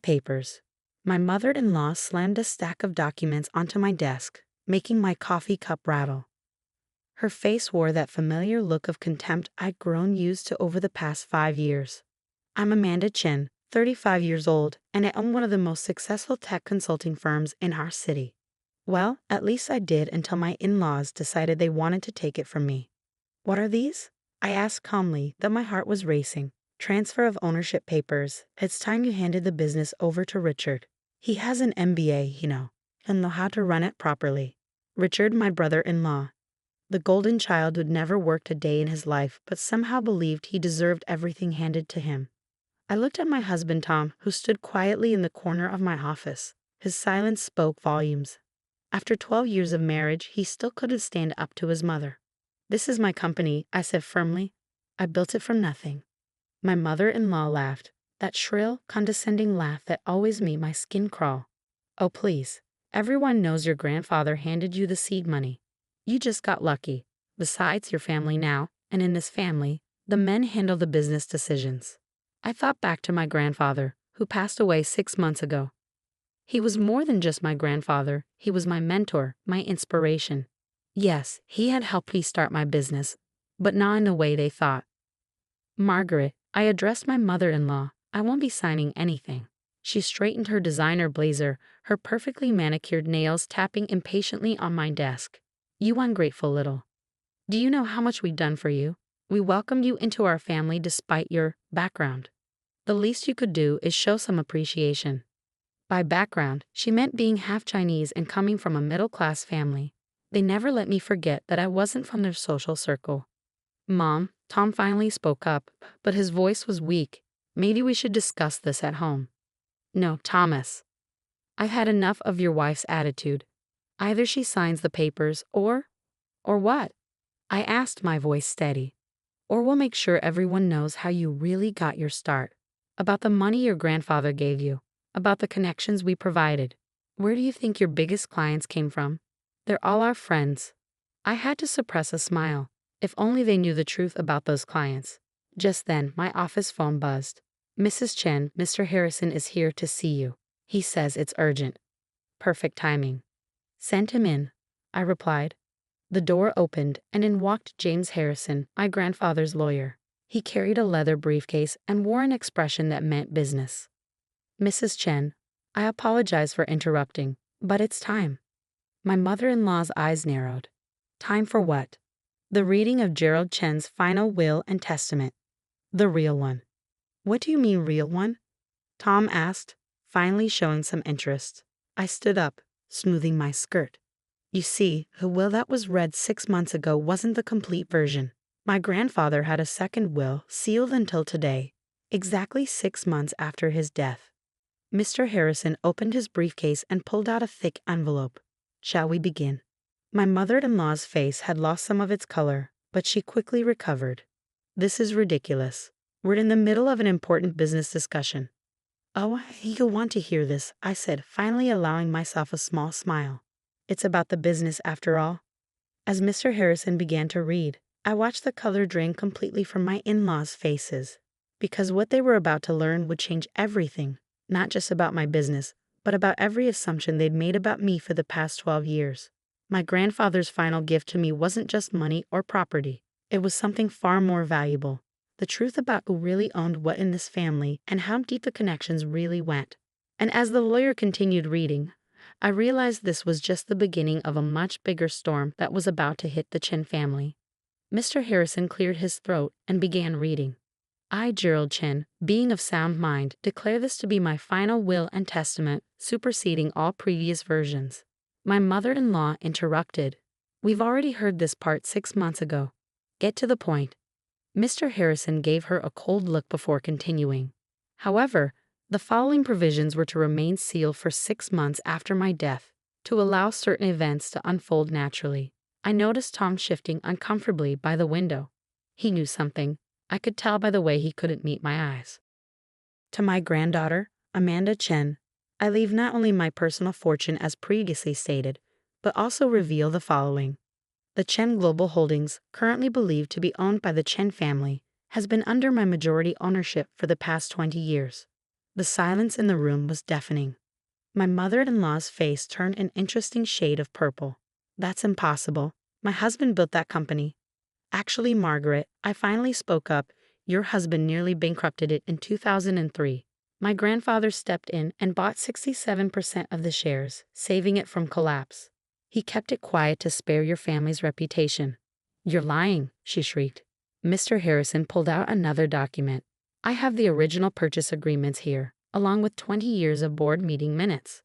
papers. My mother-in-law slammed a stack of documents onto my desk, making my coffee cup rattle. Her face wore that familiar look of contempt I'd grown used to over the past 5 years. I'm Amanda Chen, 35 years old, and I own one of the most successful tech consulting firms in our city. Well, at least I did until my in-laws decided they wanted to take it from me. What are these? I asked calmly, though my heart was racing. Transfer of ownership papers. It's time you handed the business over to Richard. He has an MBA, He'll know how to run it properly. Richard, my brother-in-law. The golden child who'd never worked a day in his life, but somehow believed he deserved everything handed to him. I looked at my husband, Tom, who stood quietly in the corner of my office. His silence spoke volumes. After 12 years of marriage, he still couldn't stand up to his mother. This is my company, I said firmly. I built it from nothing. My mother-in-law laughed, that shrill, condescending laugh that always made my skin crawl. Oh, please. Everyone knows your grandfather handed you the seed money. You just got lucky. Besides your family now, and in this family, the men handle the business decisions. I thought back to my grandfather, who passed away 6 months ago. He was more than just my grandfather. He was my mentor, my inspiration. Yes, he had helped me start my business, but not in the way they thought. Margaret, I addressed my mother-in-law. I won't be signing anything. She straightened her designer blazer, her perfectly manicured nails tapping impatiently on my desk. You ungrateful little. Do you know how much we've done for you? We welcomed you into our family despite your background. The least you could do is show some appreciation. By background, she meant being half Chinese and coming from a middle-class family. They never let me forget that I wasn't from their social circle. Mom, Tom finally spoke up, but his voice was weak. Maybe we should discuss this at home. No, Thomas. I've had enough of your wife's attitude. Either she signs the papers or what? I asked, my voice steady. Or we'll make sure everyone knows how you really got your start. About the money your grandfather gave you. About the connections we provided. Where do you think your biggest clients came from? They're all our friends. I had to suppress a smile. If only they knew the truth about those clients. Just then, my office phone buzzed. Mrs. Chen, Mr. Harrison is here to see you. He says it's urgent. Perfect timing. Send him in, I replied. The door opened, and in walked James Harrison, my grandfather's lawyer. He carried a leather briefcase and wore an expression that meant business. Mrs. Chen, I apologize for interrupting, but it's time. My mother-in-law's eyes narrowed. Time for what? The reading of Gerald Chen's final will and testament. The real one. What do you mean, real one? Tom asked, finally showing some interest. I stood up, smoothing my skirt. You see, the will that was read 6 months ago wasn't the complete version. My grandfather had a second will sealed until today, exactly 6 months after his death. Mr. Harrison opened his briefcase and pulled out a thick envelope. Shall we begin? My mother-in-law's face had lost some of its color, but she quickly recovered. This is ridiculous. We're in the middle of an important business discussion. Oh, you'll want to hear this, I said, finally allowing myself a small smile. It's about the business after all. As Mr. Harrison began to read, I watched the color drain completely from my in-laws' faces, because what they were about to learn would change everything, not just about my business, but about every assumption they'd made about me for the past 12 years. My grandfather's final gift to me wasn't just money or property. It was something far more valuable. The truth about who really owned what in this family and how deep the connections really went. And as the lawyer continued reading, I realized this was just the beginning of a much bigger storm that was about to hit the Chen family. Mr. Harrison cleared his throat and began reading. I, Gerald Chen, being of sound mind, declare this to be my final will and testament, superseding all previous versions. My mother-in-law interrupted. We've already heard this part 6 months ago. Get to the point. Mr. Harrison gave her a cold look before continuing. However, the following provisions were to remain sealed for 6 months after my death, to allow certain events to unfold naturally. I noticed Tom shifting uncomfortably by the window. He knew something. I could tell by the way he couldn't meet my eyes. To my granddaughter, Amanda Chen, I leave not only my personal fortune as previously stated, but also reveal the following. The Chen Global Holdings, currently believed to be owned by the Chen family, has been under my majority ownership for the past 20 years. The silence in the room was deafening. My mother-in-law's face turned an interesting shade of purple. That's impossible. My husband built that company. Actually, Margaret, I finally spoke up. Your husband nearly bankrupted it in 2003. My grandfather stepped in and bought 67% of the shares, saving it from collapse. He kept it quiet to spare your family's reputation. You're lying, she shrieked. Mr. Harrison pulled out another document. I have the original purchase agreements here, along with 20 years of board meeting minutes.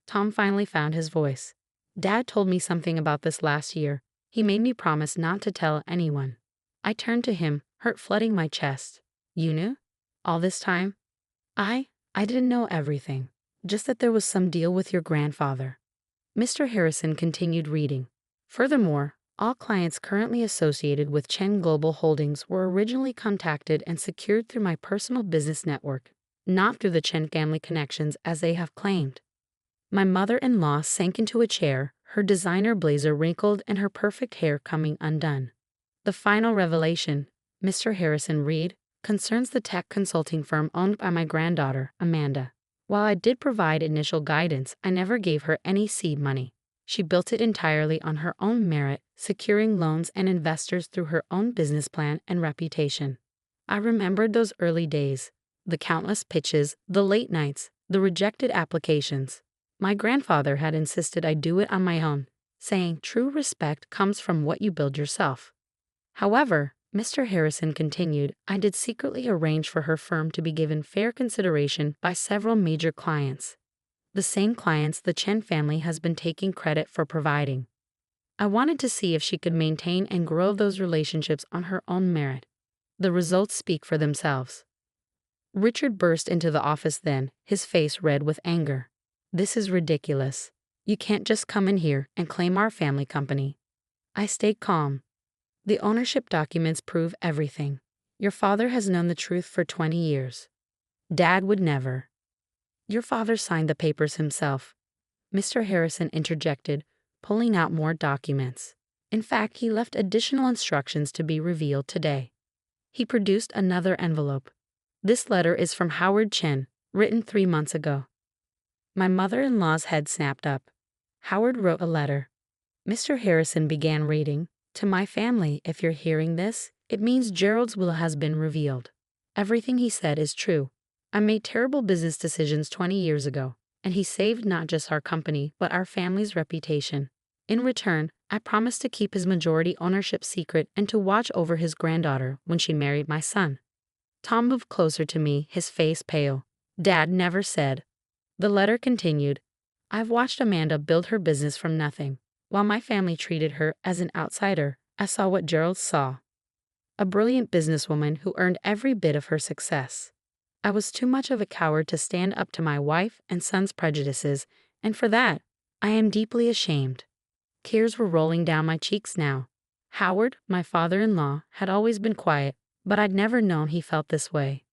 Tom finally found his voice. Dad told me something about this last year. He made me promise not to tell anyone. I turned to him, hurt flooding my chest. You knew? All this time? I didn't know everything. Just that there was some deal with your grandfather. Mr. Harrison continued reading. Furthermore, all clients currently associated with Chen Global Holdings were originally contacted and secured through my personal business network, not through the Chen family connections as they have claimed. My mother-in-law sank into a chair, her designer blazer wrinkled and her perfect hair coming undone. The final revelation, Mr. Harrison read, concerns the tech consulting firm owned by my granddaughter, Amanda. While I did provide initial guidance, I never gave her any seed money. She built it entirely on her own merit, securing loans and investors through her own business plan and reputation. I remembered those early days, the countless pitches, the late nights, the rejected applications. My grandfather had insisted I do it on my own, saying true respect comes from what you build yourself. However, Mr. Harrison continued, I did secretly arrange for her firm to be given fair consideration by several major clients. The same clients the Chen family has been taking credit for providing. I wanted to see if she could maintain and grow those relationships on her own merit. The results speak for themselves. Richard burst into the office then, his face red with anger. This is ridiculous. You can't just come in here and claim our family company. I stayed calm. The ownership documents prove everything. Your father has known the truth for 20 years. Dad would never. Your father signed the papers himself. Mr. Harrison interjected, pulling out more documents. In fact, he left additional instructions to be revealed today. He produced another envelope. This letter is from Howard Chen, written 3 months ago. My mother-in-law's head snapped up. Howard wrote a letter. Mr. Harrison began reading. To my family, if you're hearing this, it means Gerald's will has been revealed. Everything he said is true. I made terrible business decisions 20 years ago, and he saved not just our company, but our family's reputation. In return, I promised to keep his majority ownership secret and to watch over his granddaughter when she married my son. Tom moved closer to me, his face pale. Dad never said. The letter continued, I've watched Amanda build her business from nothing. While my family treated her as an outsider, I saw what Gerald saw. A brilliant businesswoman who earned every bit of her success. I was too much of a coward to stand up to my wife and son's prejudices, and for that, I am deeply ashamed. Tears were rolling down my cheeks now. Howard, my father-in-law, had always been quiet, but I'd never known he felt this way.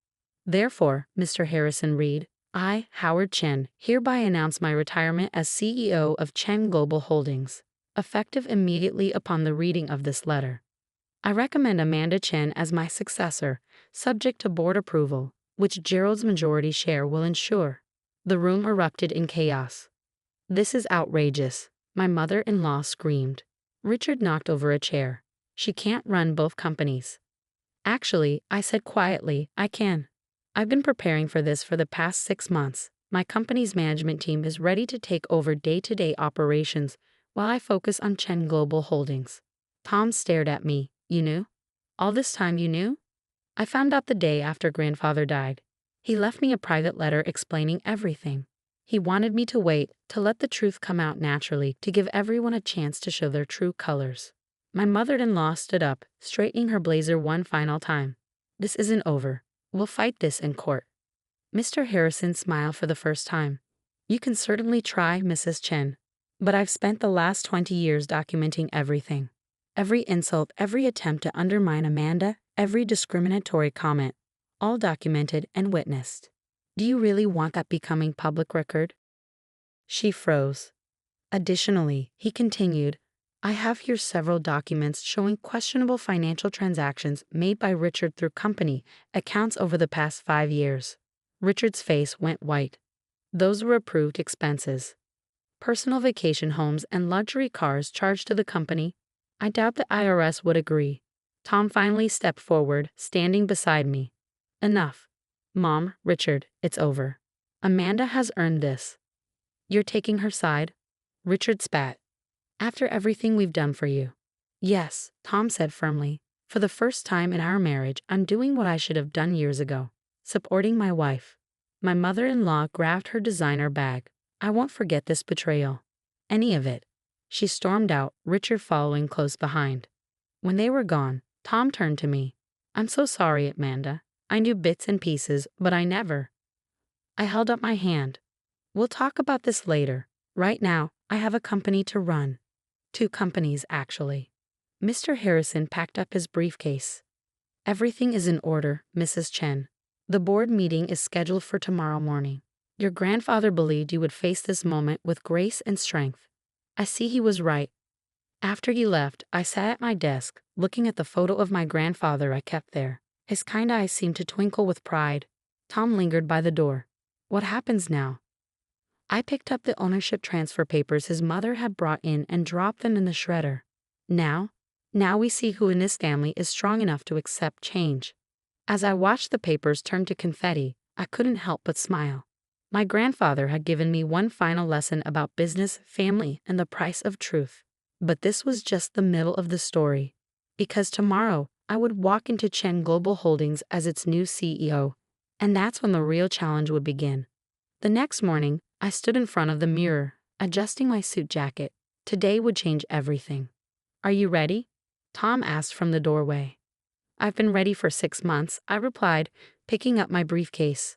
Therefore, Mr. Harrison read, I, Howard Chen, hereby announce my retirement as CEO of Chen Global Holdings, effective immediately upon the reading of this letter. I recommend Amanda Chen as my successor, subject to board approval, which Gerald's majority share will ensure. The room erupted in chaos. This is outrageous, my mother-in-law screamed. Richard knocked over a chair. She can't run both companies. Actually, I said quietly, I can. I've been preparing for this for the past 6 months. My company's management team is ready to take over day-to-day operations while I focus on Chen Global Holdings. Tom stared at me. You knew? All this time you knew? I found out the day after grandfather died. He left me a private letter explaining everything. He wanted me to wait, to let the truth come out naturally, to give everyone a chance to show their true colors. My mother-in-law stood up, straightening her blazer one final time. This isn't over. We'll fight this in court. Mr. Harrison smiled for the first time. You can certainly try, Mrs. Chen. But I've spent the last 20 years documenting everything. Every insult, every attempt to undermine Amanda, every discriminatory comment, all documented and witnessed. Do you really want that becoming public record? She froze. Additionally, he continued, I have here several documents showing questionable financial transactions made by Richard through company accounts over the past 5 years. Richard's face went white. Those were approved expenses. Personal vacation homes and luxury cars charged to the company. I doubt the IRS would agree. Tom finally stepped forward, standing beside me. Enough. Mom, Richard, it's over. Amanda has earned this. You're taking her side? Richard spat. After everything we've done for you. Yes, Tom said firmly. For the first time in our marriage, I'm doing what I should have done years ago. Supporting my wife. My mother-in-law grabbed her designer bag. I won't forget this betrayal. Any of it. She stormed out, Richard following close behind. When they were gone, Tom turned to me. I'm so sorry, Amanda. I knew bits and pieces, but I never. I held up my hand. We'll talk about this later. Right now, I have a company to run. 2 companies, actually. Mr. Harrison packed up his briefcase. Everything is in order, Mrs. Chen. The board meeting is scheduled for tomorrow morning. Your grandfather believed you would face this moment with grace and strength. I see he was right. After he left, I sat at my desk, looking at the photo of my grandfather I kept there. His kind eyes seemed to twinkle with pride. Tom lingered by the door. What happens now? I picked up the ownership transfer papers his mother had brought in and dropped them in the shredder. Now we see who in this family is strong enough to accept change. As I watched the papers turn to confetti, I couldn't help but smile. My grandfather had given me one final lesson about business, family, and the price of truth. But this was just the middle of the story. Because tomorrow, I would walk into Chen Global Holdings as its new CEO. And that's when the real challenge would begin. The next morning, I stood in front of the mirror, adjusting my suit jacket. Today would change everything. Are you ready? Tom asked from the doorway. I've been ready for 6 months, I replied, picking up my briefcase.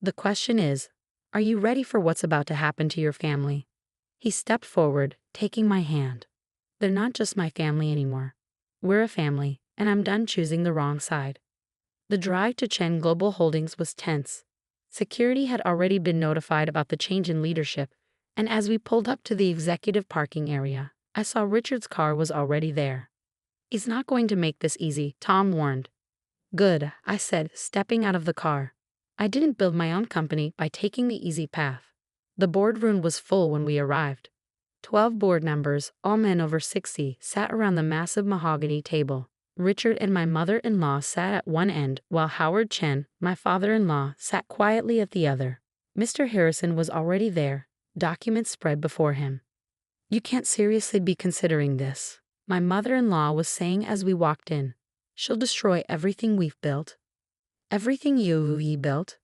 The question is, are you ready for what's about to happen to your family? He stepped forward, taking my hand. They're not just my family anymore. We're a family, and I'm done choosing the wrong side. The drive to Chen Global Holdings was tense. Security had already been notified about the change in leadership, and as we pulled up to the executive parking area, I saw Richard's car was already there. He's not going to make this easy, Tom warned. Good, I said, stepping out of the car. I didn't build my own company by taking the easy path. The boardroom was full when we arrived. 12 board members, all men over 60, sat around the massive mahogany table. Richard and my mother-in-law sat at one end, while Howard Chen, my father-in-law, sat quietly at the other. Mr. Harrison was already there, documents spread before him. You can't seriously be considering this, my mother-in-law was saying as we walked in. She'll destroy everything we've built. Everything you built?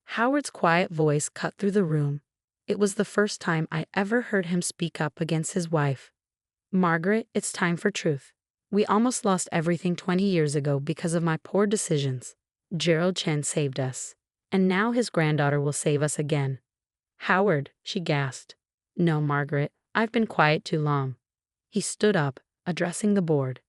Howard's quiet voice cut through the room. It was the first time I ever heard him speak up against his wife. Margaret, it's time for truth. We almost lost everything 20 years ago because of my poor decisions. Gerald Chen saved us. And now his granddaughter will save us again. Howard, she gasped. No, Margaret, I've been quiet too long. He stood up, addressing the board.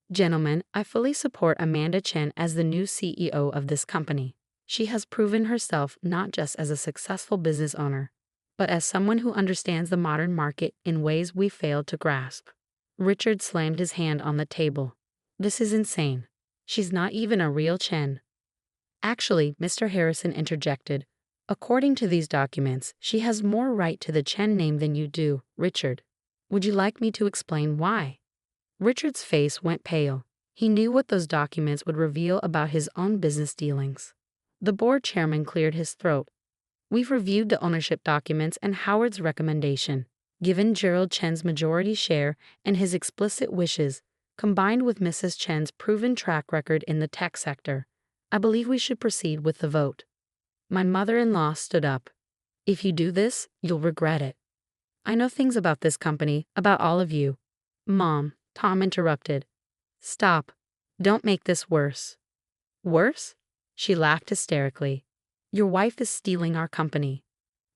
Gentlemen, I fully support Amanda Chen as the new CEO of this company. She has proven herself not just as a successful business owner, but as someone who understands the modern market in ways we failed to grasp. Richard slammed his hand on the table. This is insane. She's not even a real Chen. Actually, Mr. Harrison interjected. According to these documents, she has more right to the Chen name than you do, Richard. Would you like me to explain why? Richard's face went pale. He knew what those documents would reveal about his own business dealings. The board chairman cleared his throat. We've reviewed the ownership documents and Howard's recommendation. Given Gerald Chen's majority share and his explicit wishes, combined with Mrs. Chen's proven track record in the tech sector, I believe we should proceed with the vote. My mother-in-law stood up. If you do this, you'll regret it. I know things about this company, about all of you. Mom, Tom interrupted. Stop. Don't make this worse. Worse? She laughed hysterically. Your wife is stealing our company.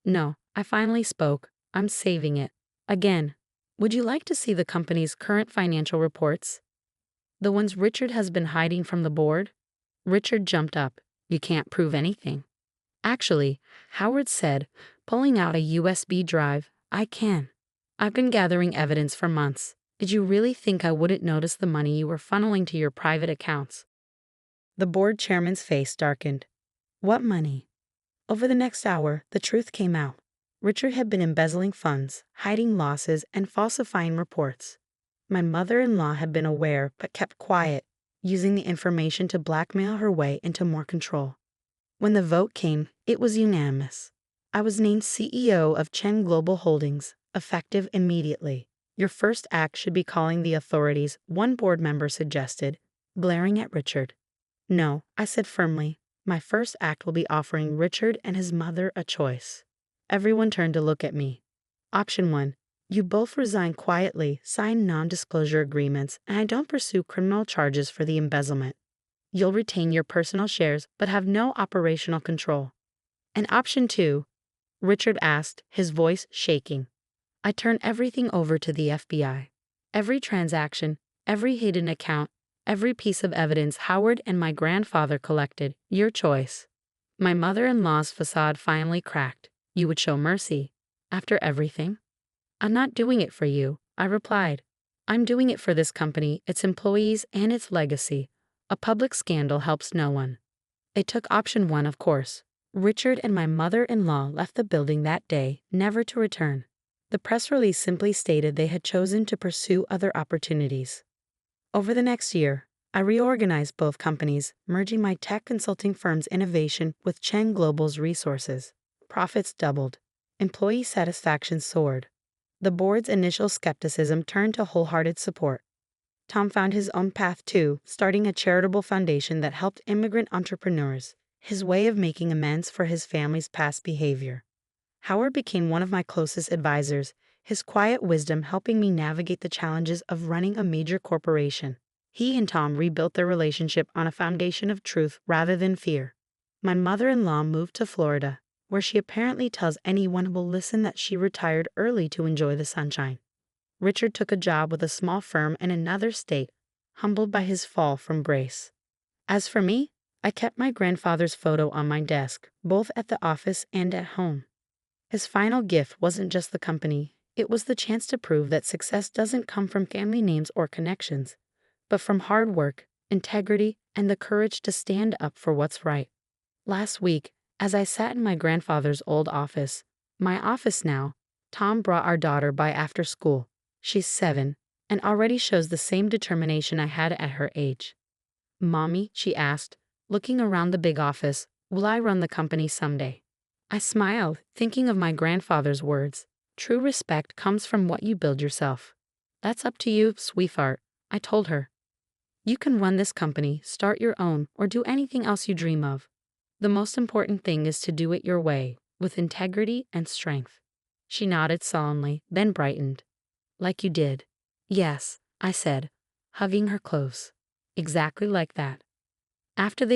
No, I finally spoke. I'm saving it. Again, would you like to see the company's current financial reports? The ones Richard has been hiding from the board? Richard jumped up. You can't prove anything. Actually, Howard said, pulling out a USB drive, I can. I've been gathering evidence for months. Did you really think I wouldn't notice the money you were funneling to your private accounts? The board chairman's face darkened. What money? Over the next hour, the truth came out. Richard had been embezzling funds, hiding losses, and falsifying reports. My mother-in-law had been aware but kept quiet, using the information to blackmail her way into more control. When the vote came, it was unanimous. I was named CEO of Chen Global Holdings, effective immediately. Your first act should be calling the authorities, one board member suggested, glaring at Richard. No, I said firmly. My first act will be offering Richard and his mother a choice. Everyone turned to look at me. Option 1. You both resign quietly, sign non-disclosure agreements, and I don't pursue criminal charges for the embezzlement. You'll retain your personal shares but have no operational control. And option 2, Richard asked, his voice shaking. I turn everything over to the FBI. Every transaction, every hidden account, every piece of evidence Howard and my grandfather collected, your choice. My mother-in-law's facade finally cracked. You would show mercy. After everything? I'm not doing it for you, I replied. I'm doing it for this company, its employees, and its legacy. A public scandal helps no one. They took option 1, of course. Richard and my mother-in-law left the building that day, never to return. The press release simply stated they had chosen to pursue other opportunities. Over the next year, I reorganized both companies, merging my tech consulting firm's innovation with Chen Global's resources. Profits doubled. Employee satisfaction soared. The board's initial skepticism turned to wholehearted support. Tom found his own path too, starting a charitable foundation that helped immigrant entrepreneurs, his way of making amends for his family's past behavior. Howard became one of my closest advisors, his quiet wisdom helping me navigate the challenges of running a major corporation. He and Tom rebuilt their relationship on a foundation of truth rather than fear. My mother-in-law moved to Florida, where she apparently tells anyone who will listen that she retired early to enjoy the sunshine. Richard took a job with a small firm in another state, humbled by his fall from grace. As for me, I kept my grandfather's photo on my desk, both at the office and at home. His final gift wasn't just the company, it was the chance to prove that success doesn't come from family names or connections, but from hard work, integrity, and the courage to stand up for what's right. Last week, as I sat in my grandfather's old office, my office now, Tom brought our daughter by after school. She's 7, and already shows the same determination I had at her age. Mommy, she asked, looking around the big office, will I run the company someday? I smiled, thinking of my grandfather's words. True respect comes from what you build yourself. That's up to you, sweetheart, I told her. You can run this company, start your own, or do anything else you dream of. The most important thing is to do it your way, with integrity and strength. She nodded solemnly, then brightened. Like you did. Yes, I said, hugging her close. Exactly like that. After they